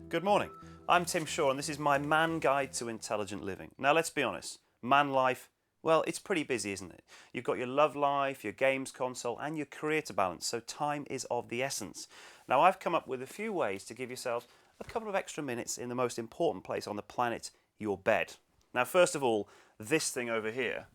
Good morning. I'm Tim Shaw and this is my man guide to intelligent living. Now let's be honest, man life, well, it's pretty busy, isn't it? You've got your love life, your games console and your career to balance, so time is of the essence. Now I've come up with a few ways to give yourself a couple of extra minutes in the most important place on the planet, your bed. Now first of all, this thing over here.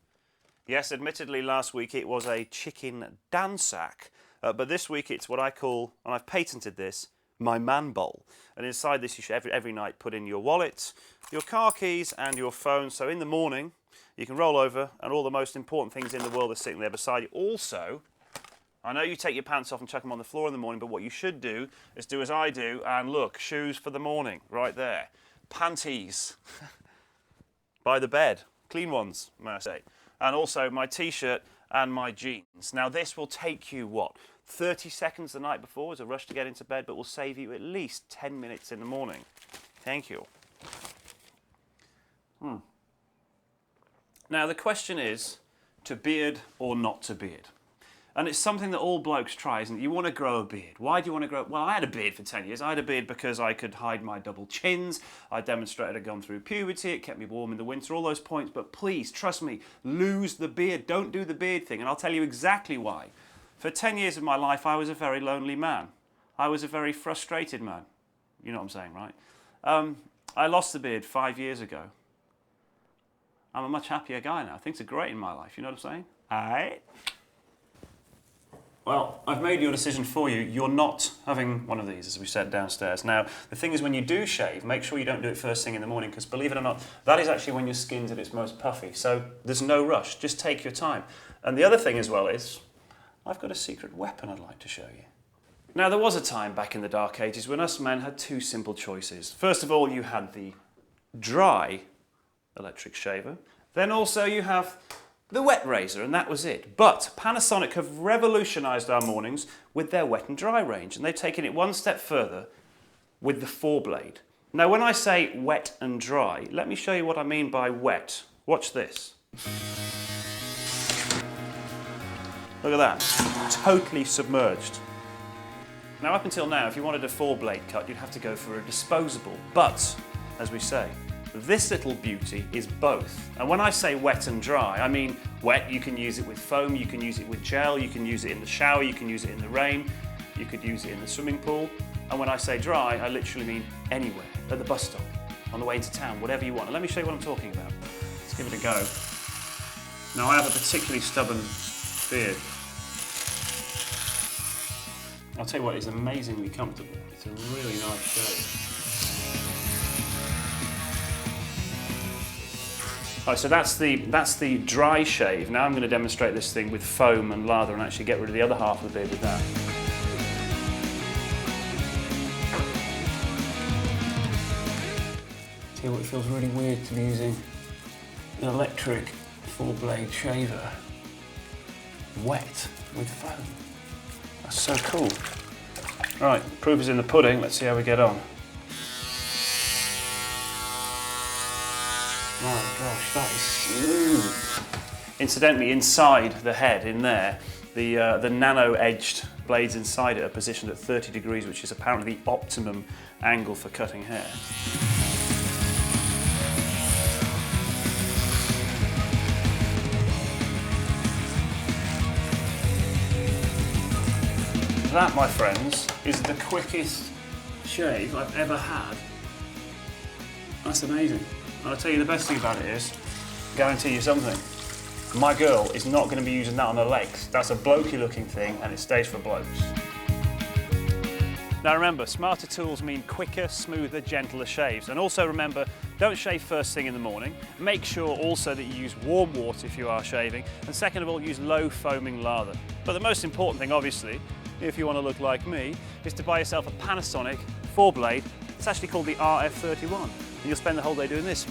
Yes, admittedly last week it was a chicken dansack, but this week it's what I call, and I've patented this, my man bowl. And inside this you should every night put in your wallet, your car keys and your phone, so in the morning you can roll over and all the most important things in the world are sitting there beside you. Also, I know you take your pants off and chuck them on the floor in the morning, but what you should do is do as I do and look, shoes for the morning, right there. Panties by the bed, clean ones, may I say. And also my t-shirt and my jeans. Now this will take you, what, 30 seconds the night before as a rush to get into bed, but will save you at least 10 minutes in the morning. Thank you. Now the question is, to beard or not to beard? And it's something that all blokes try, isn't it? You want to grow a beard. Why do you want to grow? Well, I had a beard for 10 years. I had a beard because I could hide my double chins. I demonstrated I'd gone through puberty. It kept me warm in the winter, all those points. But please, trust me, lose the beard. Don't do the beard thing. And I'll tell you exactly why. For 10 years of my life, I was a very lonely man. I was a very frustrated man. You know what I'm saying, right? I lost the beard 5 years ago. I'm a much happier guy now. Things are great in my life. You know what I'm saying? All right. Well, I've made your decision for you. You're not having one of these, as we said downstairs. Now, the thing is, when you do shave, make sure you don't do it first thing in the morning, because believe it or not, that is actually when your skin's at its most puffy. So there's no rush. Just take your time. And the other thing as well is, I've got a secret weapon I'd like to show you. Now, there was a time back in the dark ages when us men had two simple choices. First of all, you had the dry electric shaver. Then also you have the wet razor, and that was it. But Panasonic have revolutionised our mornings with their wet and dry range, and they've taken it one step further with the 4-blade. Now, when I say wet and dry, let me show you what I mean by wet. Watch this. Look at that, totally submerged. Now, up until now, if you wanted a 4-blade cut, you'd have to go for a disposable. But, as we say, this little beauty is both. And when I say wet and dry, I mean wet, you can use it with foam, you can use it with gel, you can use it in the shower, you can use it in the rain, you could use it in the swimming pool. And when I say dry, I literally mean anywhere, at the bus stop, on the way into town, whatever you want. And let me show you what I'm talking about. Let's give it a go. Now, I have a particularly stubborn beard. I'll tell you what, it's amazingly comfortable. It's a really nice shave. Right, so that's the dry shave. Now I'm going to demonstrate this thing with foam and lather and actually get rid of the other half of the beard with that. See what, it feels really weird to be using an electric 4-blade shaver wet with foam. That's so cool. Right, proof is in the pudding. Let's see how we get on. Oh gosh, that is smooth. Incidentally, inside the head, in there, the nano-edged blades inside it are positioned at 30 degrees, which is apparently the optimum angle for cutting hair. That, my friends, is the quickest shave I've ever had. That's amazing. And I'll tell you the best thing about it is, guarantee you something, my girl is not going to be using that on her legs. That's a blokey looking thing and it stays for blokes. Now remember, smarter tools mean quicker, smoother, gentler shaves. And also remember, don't shave first thing in the morning. Make sure also that you use warm water if you are shaving. And second of all, use low foaming lather. But the most important thing, obviously, if you want to look like me, is to buy yourself a Panasonic 4-blade. It's actually called the RF31. And you'll spend the whole day doing this.